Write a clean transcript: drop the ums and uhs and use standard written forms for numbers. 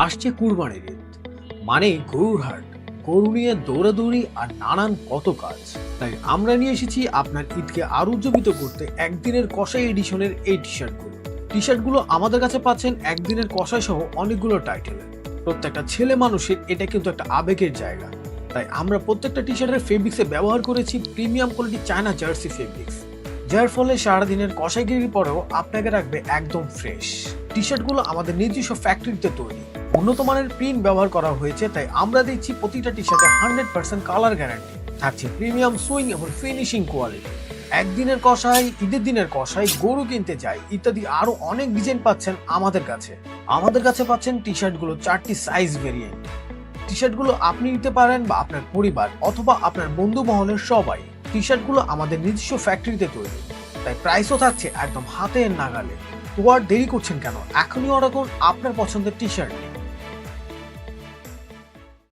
আসছে কুরবানির ঈদ, মানে গরুর হাট, গরু নিয়ে দৌড়াদৌড়ি আর নানান কত কাজ। তাই আমরা নিয়ে এসেছি আপনার ঈদকে আরো উজ্জীবিত করতে একদিনের কষাই এডিশনের এই টি শার্টগুলো আমাদের কাছে পাচ্ছেন একদিনের কষাই সহ অনেকগুলো টাইটেলে। প্রত্যেকটা ছেলে মানুষের এটা কিন্তু একটা আবেগের জায়গা। তাই আমরা প্রত্যেকটা টি শার্টের ফেব্রিক্সে ব্যবহার করেছি premium quality China jersey fabrics, যার ফলে সারাদিনের কষাইগিরির পরেও আপনাকে রাখবে একদম ফ্রেশ। টি শার্টগুলো আমাদের নিজস্ব ফ্যাক্টরিতে তৈরি, উন্নত মানের প্রিন্ট ব্যবহার করা হয়েছে, তাই আমরা দিচ্ছি প্রতিটা টি শার্টে 100% কালার গ্যারান্টি, থাকছে প্রিমিয়াম সুইং এবং ফিনিশিং কোয়ালিটি। একদিনের কষাই, ঈদের দিনের কষাই, গরু কিনতে যাই ইত্যাদি আরো অনেক ডিজাইন পাচ্ছেন আমাদের কাছে। পাচ্ছেন টি শার্টগুলো 4টি সাইজ ভেরিয়েন্ট। টি শার্টগুলো আপনি নিতে পারেন বা আপনার পরিবার অথবা আপনার বন্ধু মহলের সবাই। টি শার্টগুলো আমাদের নিজস্ব ফ্যাক্টরিতে তৈরি, তাই প্রাইসও থাকছে একদম হাতের নাগালে। তো আর দেরি করছেন কেন, এখনই অর্ডার করুন আপনার পছন্দের টি শার্ট।